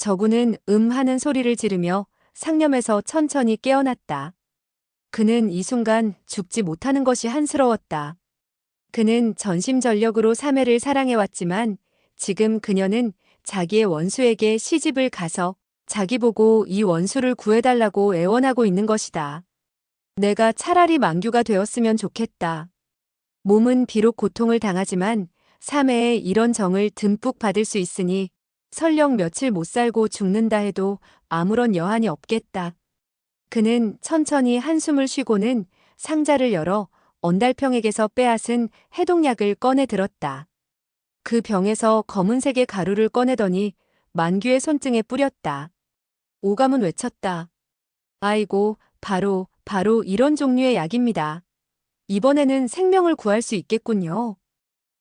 저구는 하는 소리를 지르며 상념에서 천천히 깨어났다. 그는 이 순간 죽지 못하는 것이 한스러웠다. 그는 전심전력으로 사매를 사랑해왔지만 지금 그녀는 자기의 원수에게 시집을 가서 자기 보고 이 원수를 구해달라고 애원하고 있는 것이다. 내가 차라리 망규가 되었으면 좋겠다. 몸은 비록 고통을 당하지만 사매의 이런 정을 듬뿍 받을 수 있으니 설령 며칠 못 살고 죽는다 해도 아무런 여한이 없겠다. 그는 천천히 한숨을 쉬고는 상자를 열어 언달평에게서 빼앗은 해독약을 꺼내 들었다. 그 병에서 검은색의 가루를 꺼내더니 만규의 손등에 뿌렸다. 오감은 외쳤다. 아이고, 바로 이런 종류의 약입니다. 이번에는 생명을 구할 수 있겠군요.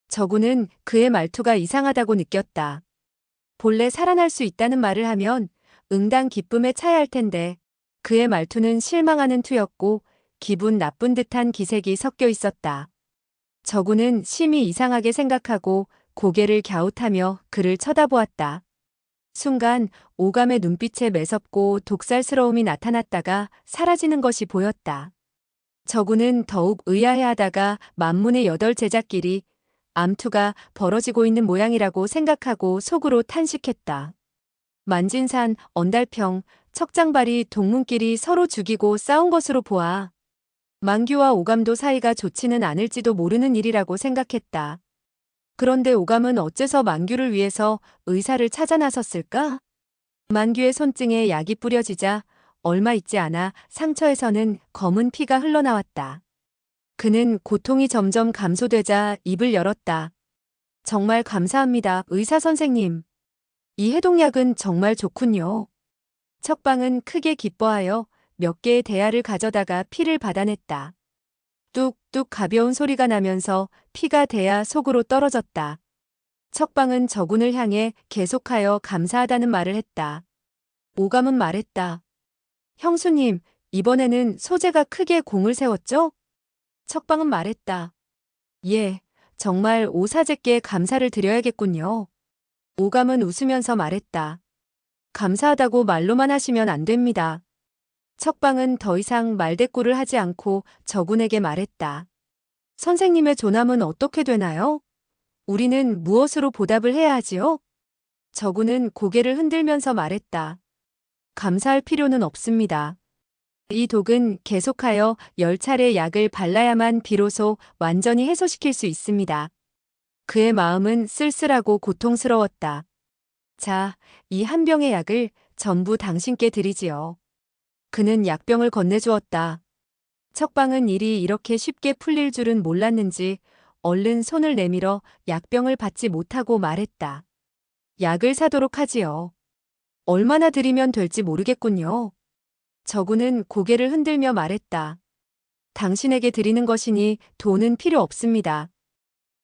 저구는 그의 말투가 이상하다고 느꼈다. 본래 살아날 수 있다는 말을 하면 응당 기쁨에 차야 할 텐데 그의 말투는 실망하는 투였고 기분 나쁜 듯한 기색이 섞여 있었다. 저구는 심히 이상하게 생각하고 고개를 갸웃하며 그를 쳐다보았다. 순간 오감의 눈빛에 매섭고 독살스러움이 나타났다가 사라지는 것이 보였다. 저구는 더욱 의아해하다가 만문의 8제자끼리 암투가 벌어지고 있는 모양이라고 생각하고 속으로 탄식했다. 만진산, 언달평, 척장발이 동문끼리 서로 죽이고 싸운 것으로 보아 만규와 오감도 사이가 좋지는 않을지도 모르는 일이라고 생각했다. 그런데 오감은 어째서 만규를 위해서 의사를 찾아 나섰을까? 만규의 손등에 약이 뿌려지자 얼마 있지 않아 상처에서는 검은 피가 흘러나왔다. 그는 고통이 점점 감소되자 입을 열었다. 정말 감사합니다, 의사 선생님. 이 해독약은 정말 좋군요. 척방은 크게 기뻐하여 몇 개의 대야를 가져다가 피를 받아냈다. 뚝뚝 가벼운 소리가 나면서 피가 대야 속으로 떨어졌다. 척방은 저군을 향해 계속하여 감사하다는 말을 했다. 오감은 말했다. 형수님, 이번에는 소재가 크게 공을 세웠죠? 척방은 말했다. 예, 정말 오사제께 감사를 드려야겠군요. 오감은 웃으면서 말했다. 감사하다고 말로만 하시면 안 됩니다. 척방은 더 이상 말대꾸를 하지 않고 저군에게 말했다. 선생님의 존함은 어떻게 되나요? 우리는 무엇으로 보답을 해야 하지요? 저군은 고개를 흔들면서 말했다. 감사할 필요는 없습니다. 이 독은 계속하여 10차례 약을 발라야만 비로소 완전히 해소시킬 수 있습니다. 그의 마음은 쓸쓸하고 고통스러웠다. 자, 이 한 병의 약을 전부 당신께 드리지요. 그는 약병을 건네주었다. 척방은 일이 이렇게 쉽게 풀릴 줄은 몰랐는지 얼른 손을 내밀어 약병을 받지 못하고 말했다. 약을 사도록 하지요. 얼마나 드리면 될지 모르겠군요. 저구는 고개를 흔들며 말했다. 당신에게 드리는 것이니 돈은 필요 없습니다.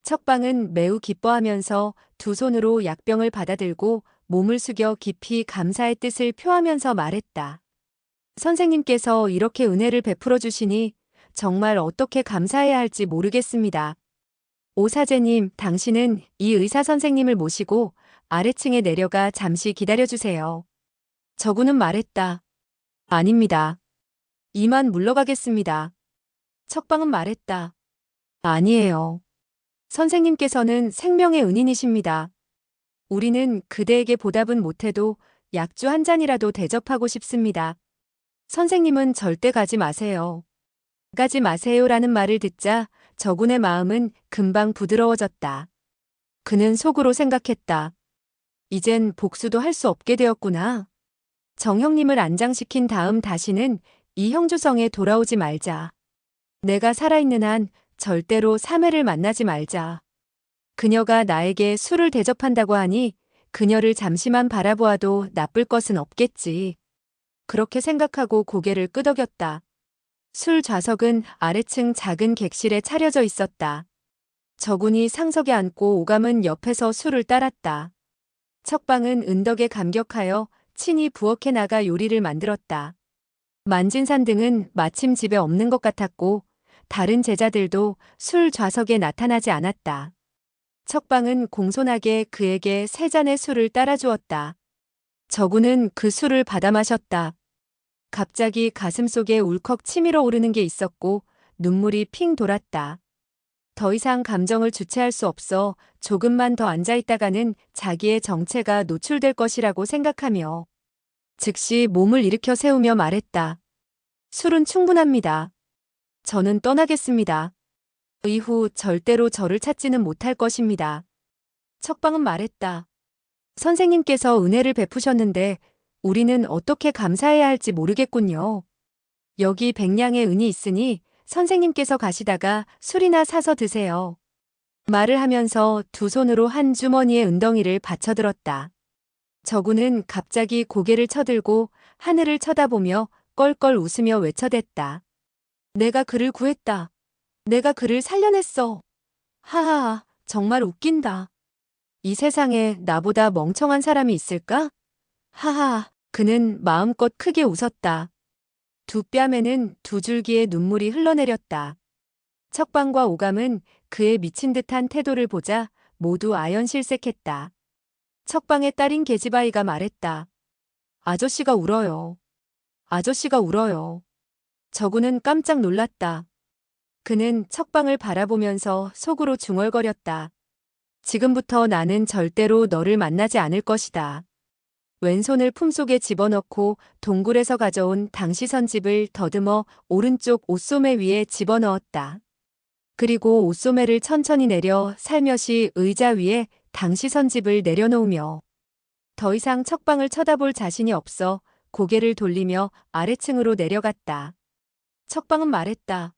척방은 매우 기뻐하면서 두 손으로 약병을 받아들고 몸을 숙여 깊이 감사의 뜻을 표하면서 말했다. 선생님께서 이렇게 은혜를 베풀어 주시니 정말 어떻게 감사해야 할지 모르겠습니다. 오사제님, 당신은 이 의사 선생님을 모시고 아래층에 내려가 잠시 기다려주세요. 저구는 말했다. 아닙니다. 이만 물러가겠습니다. 척방은 말했다. 아니에요. 선생님께서는 생명의 은인이십니다. 우리는 그대에게 보답은 못해도 약주 한 잔이라도 대접하고 싶습니다. 선생님은 절대 가지 마세요. 가지 마세요라는 말을 듣자 저군의 마음은 금방 부드러워졌다. 그는 속으로 생각했다. 이젠 복수도 할 수 없게 되었구나. 정형님을 안장시킨 다음 다시는 이 형주성에 돌아오지 말자. 내가 살아있는 한 절대로 사매를 만나지 말자. 그녀가 나에게 술을 대접한다고 하니 그녀를 잠시만 바라보아도 나쁠 것은 없겠지. 그렇게 생각하고 고개를 끄덕였다. 술 좌석은 아래층 작은 객실에 차려져 있었다. 저군이 상석에 앉고 오감은 옆에서 술을 따랐다. 척방은 은덕에 감격하여 친히 부엌에 나가 요리를 만들었다. 만진산 등은 마침 집에 없는 것 같았고 다른 제자들도 술 좌석에 나타나지 않았다. 척방은 공손하게 그에게 3잔의 술을 따라주었다. 저구는 그 술을 받아 마셨다. 갑자기 가슴속에 울컥 치밀어 오르는 게 있었고 눈물이 핑 돌았다. 더 이상 감정을 주체할 수 없어 조금만 더 앉아 있다가는 자기의 정체가 노출될 것이라고 생각하며 즉시 몸을 일으켜 세우며 말했다. 술은 충분합니다. 저는 떠나겠습니다. 이후 절대로 저를 찾지는 못할 것입니다. 척방은 말했다. 선생님께서 은혜를 베푸셨는데 우리는 어떻게 감사해야 할지 모르겠군요. 여기 100냥의 은이 있으니 선생님께서 가시다가 술이나 사서 드세요. 말을 하면서 두 손으로 한 주머니의 은덩이를 받쳐들었다. 저구는 갑자기 고개를 쳐들고 하늘을 쳐다보며 껄껄 웃으며 외쳐댔다. 내가 그를 구했다. 내가 그를 살려냈어. 하하하, 정말 웃긴다. 이 세상에 나보다 멍청한 사람이 있을까? 하하, 그는 마음껏 크게 웃었다. 두 뺨에는 두 줄기의 눈물이 흘러내렸다. 척방과 오감은 그의 미친 듯한 태도를 보자 모두 아연실색했다. 척방의 딸인 계집아이가 말했다. 아저씨가 울어요. 아저씨가 울어요. 저구는 깜짝 놀랐다. 그는 척방을 바라보면서 속으로 중얼거렸다. 지금부터 나는 절대로 너를 만나지 않을 것이다. 왼손을 품속에 집어넣고 동굴에서 가져온 당시선집을 더듬어 오른쪽 옷소매 위에 집어넣었다. 그리고 옷소매를 천천히 내려 살며시 의자 위에 당시선집을 내려놓으며 더 이상 척방을 쳐다볼 자신이 없어 고개를 돌리며 아래층으로 내려갔다. 척방은 말했다.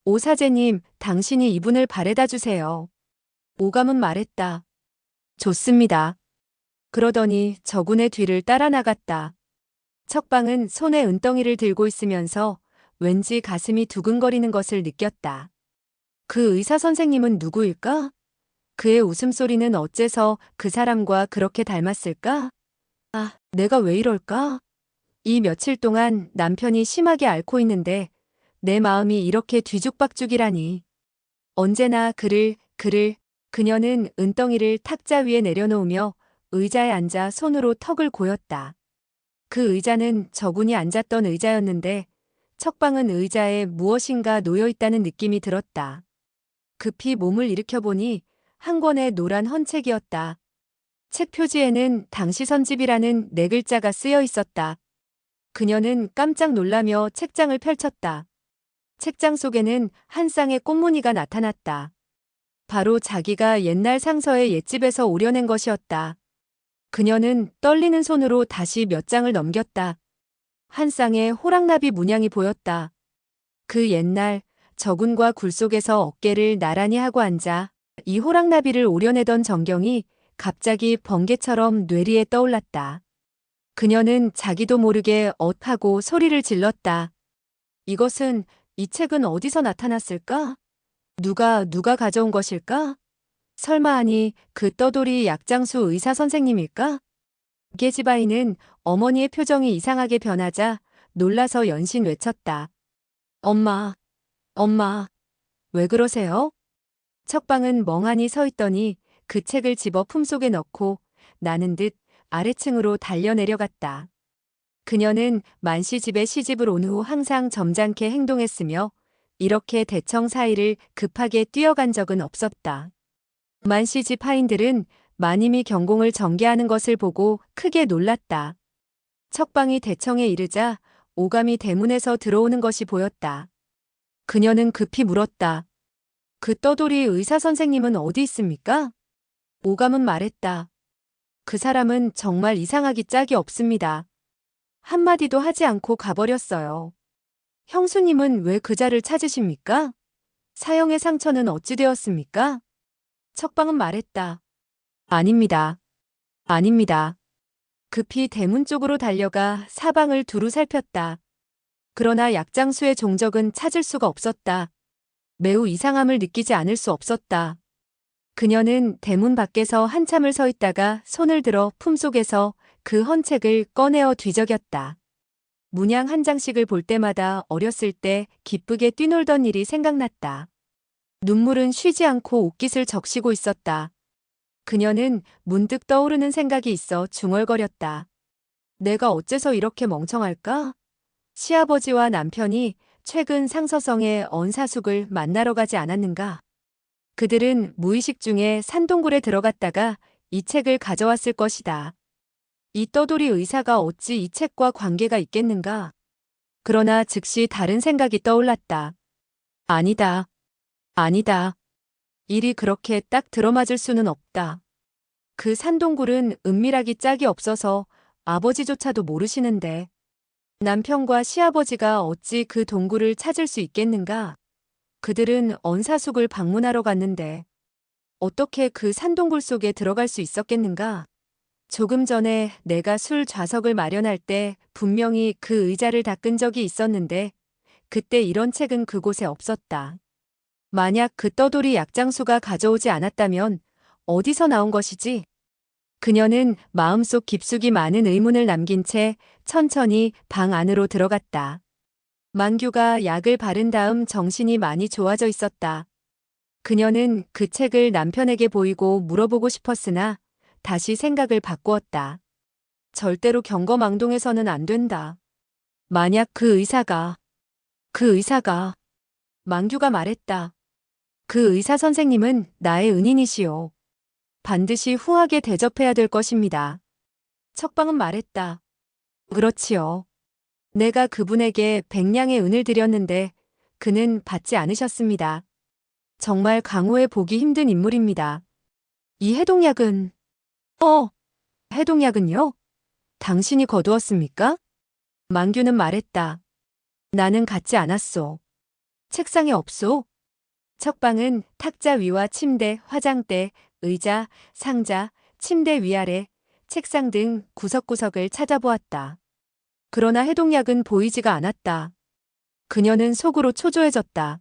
오 사제님, 당신이 이분을 바래다 주세요. 오감은 말했다. 좋습니다. 그러더니 저군의 뒤를 따라 나갔다. 척방은 손에 은덩이를 들고 있으면서 왠지 가슴이 두근거리는 것을 느꼈다. 그 의사 선생님은 누구일까? 그의 웃음소리는 어째서 그 사람과 그렇게 닮았을까? 아, 내가 왜 이럴까? 이 며칠 동안 남편이 심하게 앓고 있는데 내 마음이 이렇게 뒤죽박죽이라니. 언제나 그녀는 은덩이를 탁자 위에 내려놓으며 의자에 앉아 손으로 턱을 고였다. 그 의자는 저군이 앉았던 의자였는데 척방은 의자에 무엇인가 놓여 있다는 느낌이 들었다. 급히 몸을 일으켜보니 한 권의 노란 헌책이었다. 책 표지에는 당시선집이라는 네 글자가 쓰여 있었다. 그녀는 깜짝 놀라며 책장을 펼쳤다. 책장 속에는 한 쌍의 꽃무늬가 나타났다. 바로 자기가 옛날 상서의 옛집에서 오려낸 것이었다. 그녀는 떨리는 손으로 다시 몇 장을 넘겼다. 한 쌍의 호랑나비 문양이 보였다. 그 옛날 저군과 굴 속에서 어깨를 나란히 하고 앉아 이 호랑나비를 오려내던 전경이 갑자기 번개처럼 뇌리에 떠올랐다. 그녀는 자기도 모르게 엇하고 소리를 질렀다. 이 책은 어디서 나타났을까? 누가 가져온 것일까? 설마 아니 그 떠돌이 약장수 의사 선생님일까? 계집아이는 어머니의 표정이 이상하게 변하자 놀라서 연신 외쳤다. 엄마, 엄마, 왜 그러세요? 척방은 멍하니 서 있더니 그 책을 집어 품속에 넣고 나는 듯 아래층으로 달려 내려갔다. 그녀는 만씨 집에 시집을 온 후 항상 점잖게 행동했으며 이렇게 대청 사이를 급하게 뛰어간 적은 없었다. 만씨 집 하인들은 마님이 경공을 전개하는 것을 보고 크게 놀랐다. 척방이 대청에 이르자 오감이 대문에서 들어오는 것이 보였다. 그녀는 급히 물었다. 그 떠돌이 의사 선생님은 어디 있습니까? 오감은 말했다. 그 사람은 정말 이상하기 짝이 없습니다. 한마디도 하지 않고 가버렸어요. 형수님은 왜 그자를 찾으십니까? 사형의 상처는 어찌 되었습니까? 척방은 말했다. 아닙니다. 아닙니다. 급히 대문 쪽으로 달려가 사방을 두루 살폈다. 그러나 약장수의 종적은 찾을 수가 없었다. 매우 이상함을 느끼지 않을 수 없었다. 그녀는 대문 밖에서 한참을 서 있다가 손을 들어 품속에서 그 헌책을 꺼내어 뒤적였다. 문양 한 장씩을 볼 때마다 어렸을 때 기쁘게 뛰놀던 일이 생각났다. 눈물은 쉬지 않고 옷깃을 적시고 있었다. 그녀는 문득 떠오르는 생각이 있어 중얼거렸다. 내가 어째서 이렇게 멍청할까? 시아버지와 남편이 최근 상서성의 언사숙을 만나러 가지 않았는가? 그들은 무의식 중에 산동굴에 들어갔다가 이 책을 가져왔을 것이다. 이 떠돌이 의사가 어찌 이 책과 관계가 있겠는가? 그러나 즉시 다른 생각이 떠올랐다. 아니다. 아니다. 일이 그렇게 딱 들어맞을 수는 없다. 그 산동굴은 은밀하기 짝이 없어서 아버지조차도 모르시는데 남편과 시아버지가 어찌 그 동굴을 찾을 수 있겠는가? 그들은 언사숙을 방문하러 갔는데 어떻게 그 산동굴 속에 들어갈 수 있었겠는가? 조금 전에 내가 술 좌석을 마련할 때 분명히 그 의자를 닦은 적이 있었는데 그때 이런 책은 그곳에 없었다. 만약 그 떠돌이 약장수가 가져오지 않았다면 어디서 나온 것이지? 그녀는 마음속 깊숙이 많은 의문을 남긴 채 천천히 방 안으로 들어갔다. 만규가 약을 바른 다음 정신이 많이 좋아져 있었다. 그녀는 그 책을 남편에게 보이고 물어보고 싶었으나 다시 생각을 바꾸었다. 절대로 경거망동해서는 안 된다. 만약 그 의사가 만규가 말했다. 그 의사 선생님은 나의 은인이시오. 반드시 후하게 대접해야 될 것입니다. 척방은 말했다. 그렇지요. 내가 그분에게 100냥의 은을 드렸는데 그는 받지 않으셨습니다. 정말 강호에 보기 힘든 인물입니다. 이 해독약은 해독약은요? 당신이 거두었습니까? 만규는 말했다. 나는 갖지 않았소. 책상에 없소. 척방은 탁자 위와 침대, 화장대, 의자, 상자, 침대 위아래, 책상 등 구석구석을 찾아보았다. 그러나 해독약은 보이지가 않았다. 그녀는 속으로 초조해졌다.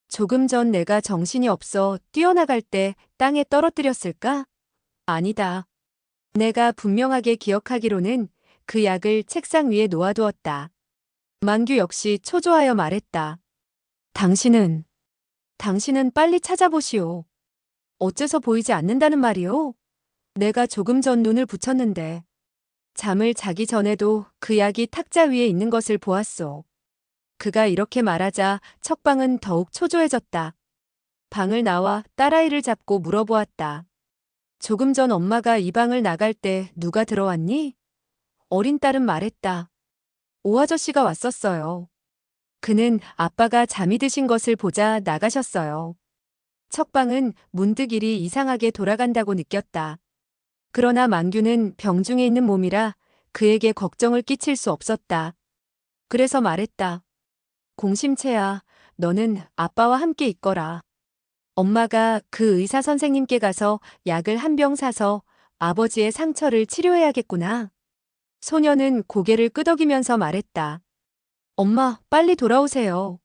조금 전 내가 정신이 없어 뛰어나갈 때 땅에 떨어뜨렸을까? 아니다. 내가 분명하게 기억하기로는 그 약을 책상 위에 놓아두었다. 만규 역시 초조하여 말했다. 당신은 빨리 찾아보시오. 어째서 보이지 않는다는 말이오? 내가 조금 전 눈을 붙였는데 잠을 자기 전에도 그 약이 탁자 위에 있는 것을 보았소. 그가 이렇게 말하자 척방은 더욱 초조해졌다. 방을 나와 딸아이를 잡고 물어보았다. 조금 전 엄마가 이 방을 나갈 때 누가 들어왔니? 어린 딸은 말했다. 오아저씨가 왔었어요. 그는 아빠가 잠이 드신 것을 보자 나가셨어요. 척방은 문득 일이 이상하게 돌아간다고 느꼈다. 그러나 만규는 병중에 있는 몸이라 그에게 걱정을 끼칠 수 없었다. 그래서 말했다. 공심채야, 너는 아빠와 함께 있거라. 엄마가 그 의사 선생님께 가서 약을 한 병 사서 아버지의 상처를 치료해야겠구나. 소녀는 고개를 끄덕이면서 말했다. 엄마, 빨리 돌아오세요.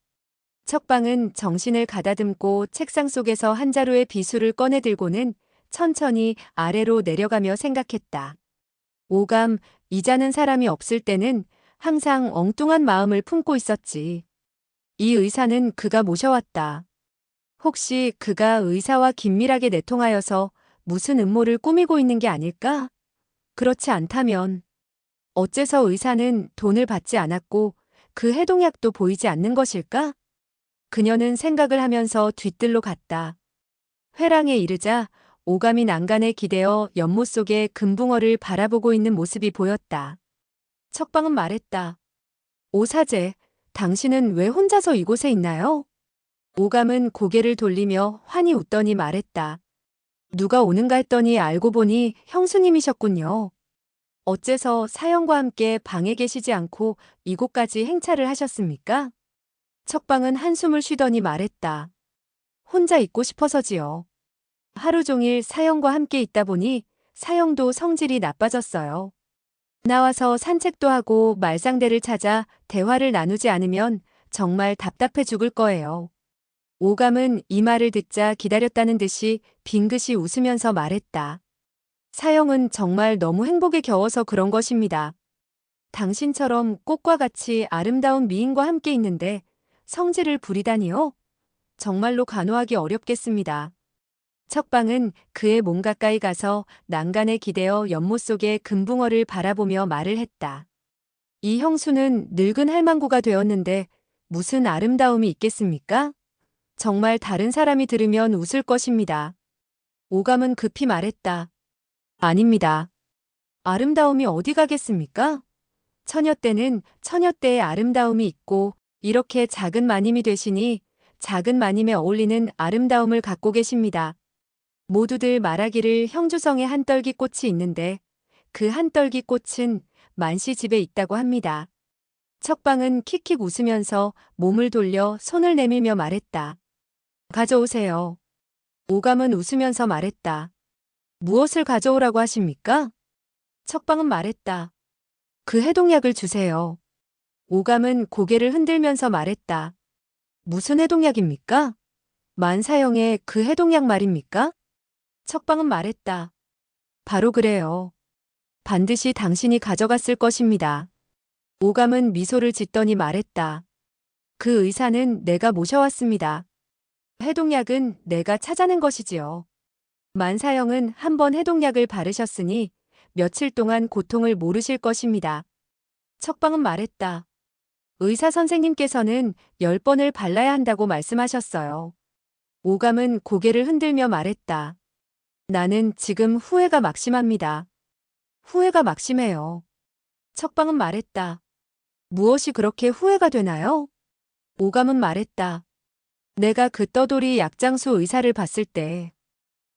척방은 정신을 가다듬고 책상 속에서 한 자루의 비수를 꺼내 들고는 천천히 아래로 내려가며 생각했다. 오감, 이자는 사람이 없을 때는 항상 엉뚱한 마음을 품고 있었지. 이 의사는 그가 모셔왔다. 혹시 그가 의사와 긴밀하게 내통하여서 무슨 음모를 꾸미고 있는 게 아닐까? 그렇지 않다면 어째서 의사는 돈을 받지 않았고 그 해독약도 보이지 않는 것일까? 그녀는 생각을 하면서 뒤뜰로 갔다. 회랑에 이르자 오감이 난간에 기대어 연못 속에 금붕어를 바라보고 있는 모습이 보였다. 척방은 말했다. 오사제, 당신은 왜 혼자서 이곳에 있나요? 오감은 고개를 돌리며 환히 웃더니 말했다. 누가 오는가 했더니 알고 보니 형수님이셨군요. 어째서 사형과 함께 방에 계시지 않고 이곳까지 행차를 하셨습니까? 척방은 한숨을 쉬더니 말했다. 혼자 있고 싶어서지요. 하루 종일 사형과 함께 있다 보니 사형도 성질이 나빠졌어요. 나와서 산책도 하고 말상대를 찾아 대화를 나누지 않으면 정말 답답해 죽을 거예요. 오감은 이 말을 듣자 기다렸다는 듯이 빙긋이 웃으면서 말했다. 사형은 정말 너무 행복에 겨워서 그런 것입니다. 당신처럼 꽃과 같이 아름다운 미인과 함께 있는데 성질을 부리다니요? 정말로 간호하기 어렵겠습니다. 척방은 그의 몸 가까이 가서 난간에 기대어 연못 속의 금붕어를 바라보며 말을 했다. 이 형수는 늙은 할망구가 되었는데 무슨 아름다움이 있겠습니까? 정말 다른 사람이 들으면 웃을 것입니다. 오감은 급히 말했다. 아닙니다. 아름다움이 어디 가겠습니까? 처녀 때는 처녀 때의 아름다움이 있고 이렇게 작은 마님이 되시니 작은 마님에 어울리는 아름다움을 갖고 계십니다. 모두들 말하기를 형주성에 한떨기 꽃이 있는데 그 한떨기 꽃은 만씨 집에 있다고 합니다. 척방은 킥킥 웃으면서 몸을 돌려 손을 내밀며 말했다. 가져오세요. 오감은 웃으면서 말했다. 무엇을 가져오라고 하십니까? 척방은 말했다. 그 해독약을 주세요. 오감은 고개를 흔들면서 말했다. 무슨 해독약입니까? 만사형의 그 해독약 말입니까? 척방은 말했다. 바로 그래요. 반드시 당신이 가져갔을 것입니다. 오감은 미소를 짓더니 말했다. 그 의사는 내가 모셔왔습니다. 해독약은 내가 찾아낸 것이지요. 만사형은 한번 해독약을 바르셨으니 며칠 동안 고통을 모르실 것입니다. 척방은 말했다. 의사 선생님께서는 10번을 발라야 한다고 말씀하셨어요. 오감은 고개를 흔들며 말했다. 나는 지금 후회가 막심합니다. 후회가 막심해요. 척방은 말했다. 무엇이 그렇게 후회가 되나요? 오감은 말했다. 내가 그 떠돌이 약장수 의사를 봤을 때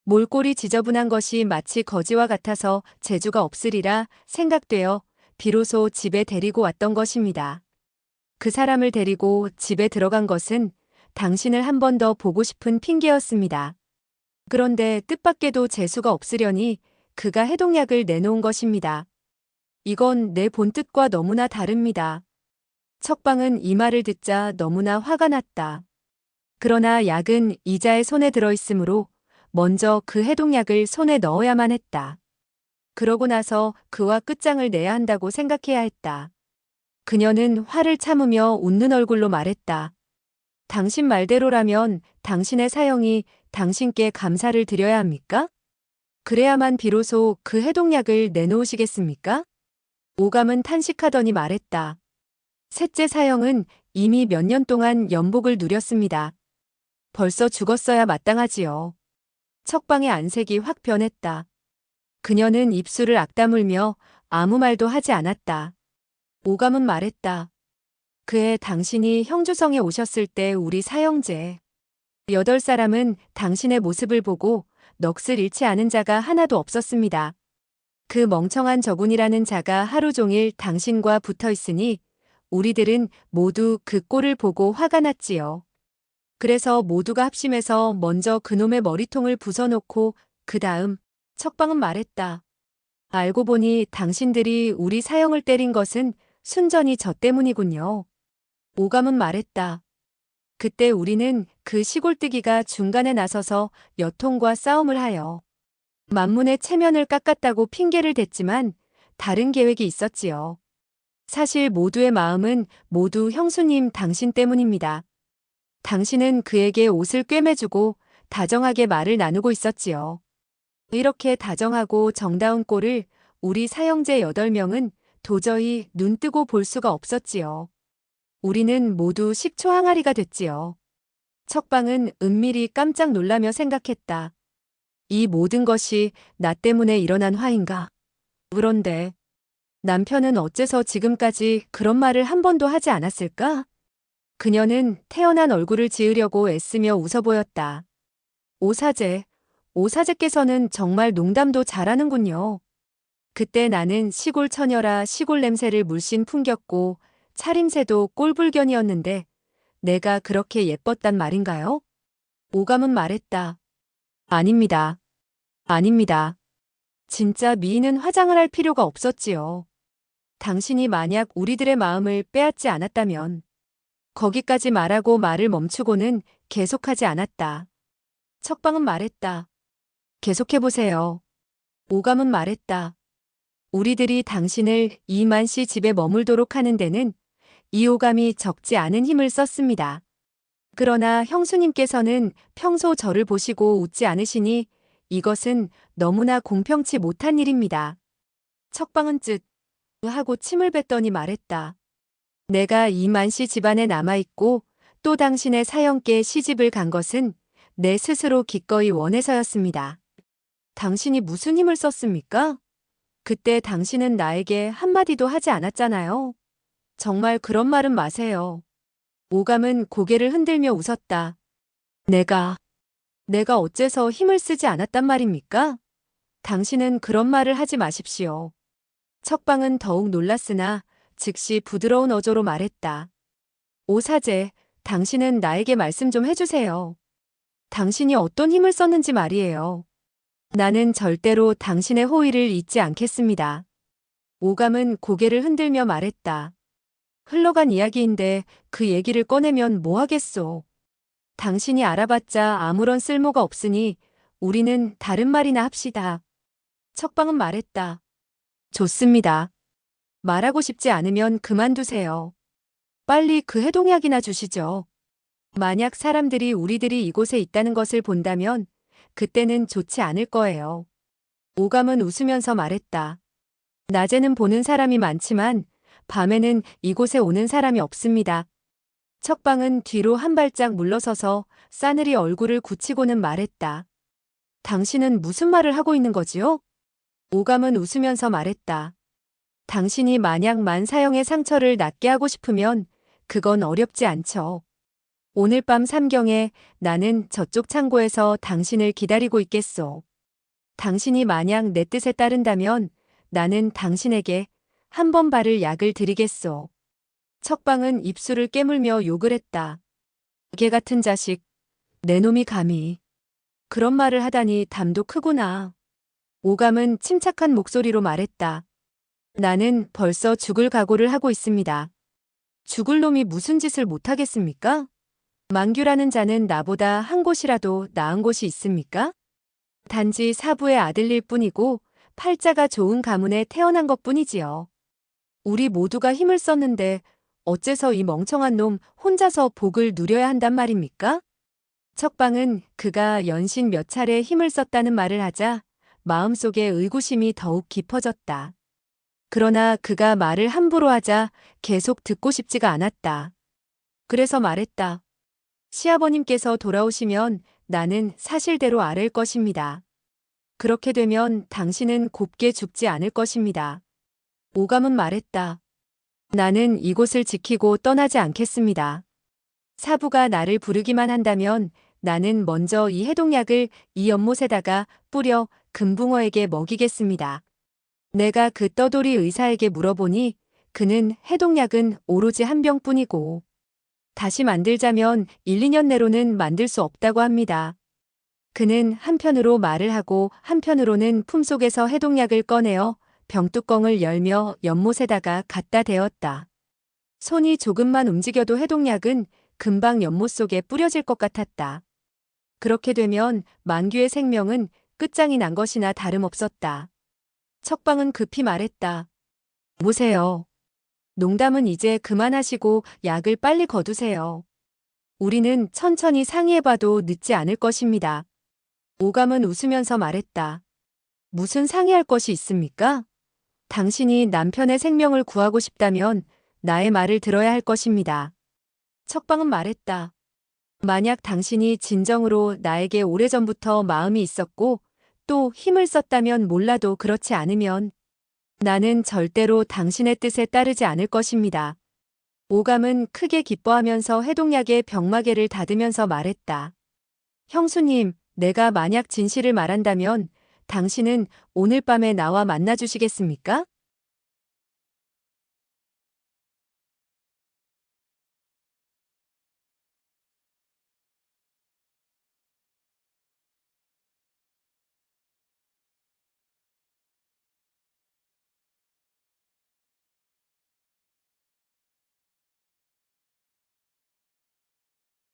몰골이 지저분한 것이 마치 거지와 같아서 재주가 없으리라 생각되어 비로소 집에 데리고 왔던 것입니다. 그 사람을 데리고 집에 들어간 것은 당신을 한 번 더 보고 싶은 핑계였습니다. 그런데 뜻밖에도 재수가 없으려니 그가 해독약을 내놓은 것입니다. 이건 내 본뜻과 너무나 다릅니다. 척방은 이 말을 듣자 너무나 화가 났다. 그러나 약은 이자의 손에 들어있으므로 먼저 그 해독약을 손에 넣어야만 했다. 그러고 나서 그와 끝장을 내야 한다고 생각해야 했다. 그녀는 화를 참으며 웃는 얼굴로 말했다. 당신 말대로라면 당신의 사형이 당신께 감사를 드려야 합니까? 그래야만 비로소 그 해독약을 내놓으시겠습니까? 오감은 탄식하더니 말했다. 셋째 사형은 이미 몇 년 동안 연복을 누렸습니다. 벌써 죽었어야 마땅하지요. 척방의 안색이 확 변했다. 그녀는 입술을 악다물며 아무 말도 하지 않았다. 오감은 말했다. 그해 당신이 형주성에 오셨을 때 우리 사형제 8사람은 당신의 모습을 보고 넋을 잃지 않은 자가 하나도 없었습니다. 그 멍청한 저군이라는 자가 하루 종일 당신과 붙어 있으니 우리들은 모두 그 꼴을 보고 화가 났지요. 그래서 모두가 합심해서 먼저 그놈의 머리통을 부숴놓고 그 다음 척방은 말했다. 알고 보니 당신들이 우리 사형을 때린 것은 순전히 저 때문이군요. 오감은 말했다. 그때 우리는 그 시골뜨기가 중간에 나서서 여통과 싸움을 하여 만문의 체면을 깎았다고 핑계를 댔지만 다른 계획이 있었지요. 사실 모두의 마음은 모두 형수님 당신 때문입니다. 당신은 그에게 옷을 꿰매주고 다정하게 말을 나누고 있었지요. 이렇게 다정하고 정다운 꼴을 우리 사형제 8명은 도저히 눈뜨고 볼 수가 없었지요. 우리는 모두 식초 항아리가 됐지요. 척방은 은밀히 깜짝 놀라며 생각했다. 이 모든 것이 나 때문에 일어난 화인가? 그런데 남편은 어째서 지금까지 그런 말을 한 번도 하지 않았을까? 그녀는 태연한 얼굴을 지으려고 애쓰며 웃어 보였다. 오사제께서는 정말 농담도 잘하는군요. 그때 나는 시골 처녀라 시골 냄새를 물씬 풍겼고 차림새도 꼴불견이었는데 내가 그렇게 예뻤단 말인가요? 오감은 말했다. 아닙니다. 아닙니다. 진짜 미인은 화장을 할 필요가 없었지요. 당신이 만약 우리들의 마음을 빼앗지 않았다면 거기까지 말하고 말을 멈추고는 계속하지 않았다. 척방은 말했다. 계속해보세요. 오감은 말했다. 우리들이 당신을 이만씨 집에 머물도록 하는 데는 이 오감이 적지 않은 힘을 썼습니다. 그러나 형수님께서는 평소 저를 보시고 웃지 않으시니 이것은 너무나 공평치 못한 일입니다. 척방은 쯧 하고 침을 뱉더니 말했다. 내가 이만씨 집안에 남아있고 또 당신의 사형께 시집을 간 것은 내 스스로 기꺼이 원해서였습니다. 당신이 무슨 힘을 썼습니까? 그때 당신은 나에게 한마디도 하지 않았잖아요. 정말 그런 말은 마세요. 오감은 고개를 흔들며 웃었다. 내가 어째서 힘을 쓰지 않았단 말입니까? 당신은 그런 말을 하지 마십시오. 척방은 더욱 놀랐으나 즉시 부드러운 어조로 말했다. 오 사제, 당신은 나에게 말씀 좀 해주세요. 당신이 어떤 힘을 썼는지 말이에요. 나는 절대로 당신의 호의를 잊지 않겠습니다. 오감은 고개를 흔들며 말했다. 흘러간 이야기인데 그 얘기를 꺼내면 뭐 하겠소. 당신이 알아봤자 아무런 쓸모가 없으니 우리는 다른 말이나 합시다. 척방은 말했다. 좋습니다. 말하고 싶지 않으면 그만두세요. 빨리 그 해독약이나 주시죠. 만약 사람들이 우리들이 이곳에 있다는 것을 본다면 그때는 좋지 않을 거예요. 오감은 웃으면서 말했다. 낮에는 보는 사람이 많지만 밤에는 이곳에 오는 사람이 없습니다. 척방은 뒤로 한 발짝 물러서서 싸늘히 얼굴을 굳히고는 말했다. 당신은 무슨 말을 하고 있는 거지요? 오감은 웃으면서 말했다. 당신이 만약 만사형의 상처를 낫게 하고 싶으면 그건 어렵지 않죠. 오늘 밤 삼경에 나는 저쪽 창고에서 당신을 기다리고 있겠소. 당신이 만약 내 뜻에 따른다면 나는 당신에게 한 번 바를 약을 드리겠소. 척방은 입술을 깨물며 욕을 했다. 개 같은 자식, 내 놈이 감히. 그런 말을 하다니 담도 크구나. 오감은 침착한 목소리로 말했다. 나는 벌써 죽을 각오를 하고 있습니다. 죽을 놈이 무슨 짓을 못하겠습니까? 만규라는 자는 나보다 한 곳이라도 나은 곳이 있습니까? 단지 사부의 아들일 뿐이고 팔자가 좋은 가문에 태어난 것뿐이지요. 우리 모두가 힘을 썼는데 어째서 이 멍청한 놈 혼자서 복을 누려야 한단 말입니까? 척방은 그가 연신 몇 차례 힘을 썼다는 말을 하자 마음속에 의구심이 더욱 깊어졌다. 그러나 그가 말을 함부로 하자 계속 듣고 싶지가 않았다. 그래서 말했다. 시아버님께서 돌아오시면 나는 사실대로 아랠 것입니다. 그렇게 되면 당신은 곱게 죽지 않을 것입니다. 오감은 말했다. 나는 이곳을 지키고 떠나지 않겠습니다. 사부가 나를 부르기만 한다면 나는 먼저 이 해독약을 이 연못에다가 뿌려 금붕어에게 먹이겠습니다. 내가 그 떠돌이 의사에게 물어보니 그는 해독약은 오로지 한 병뿐이고 다시 만들자면 1, 2년 내로는 만들 수 없다고 합니다. 그는 한편으로 말을 하고 한편으로는 품속에서 해독약을 꺼내어 병뚜껑을 열며 연못에다가 갖다 대었다. 손이 조금만 움직여도 해독약은 금방 연못 속에 뿌려질 것 같았다. 그렇게 되면 만규의 생명은 끝장이 난 것이나 다름없었다. 척방은 급히 말했다. 보세요. 농담은 이제 그만하시고 약을 빨리 거두세요. 우리는 천천히 상의해봐도 늦지 않을 것입니다. 오감은 웃으면서 말했다. 무슨 상의할 것이 있습니까? 당신이 남편의 생명을 구하고 싶다면 나의 말을 들어야 할 것입니다. 척방은 말했다. 만약 당신이 진정으로 나에게 오래전부터 마음이 있었고 또 힘을 썼다면 몰라도 그렇지 않으면 나는 절대로 당신의 뜻에 따르지 않을 것입니다. 오감은 크게 기뻐하면서 해독약의 병마개를 닫으면서 말했다. 형수님, 내가 만약 진실을 말한다면 당신은 오늘 밤에 나와 만나주시겠습니까?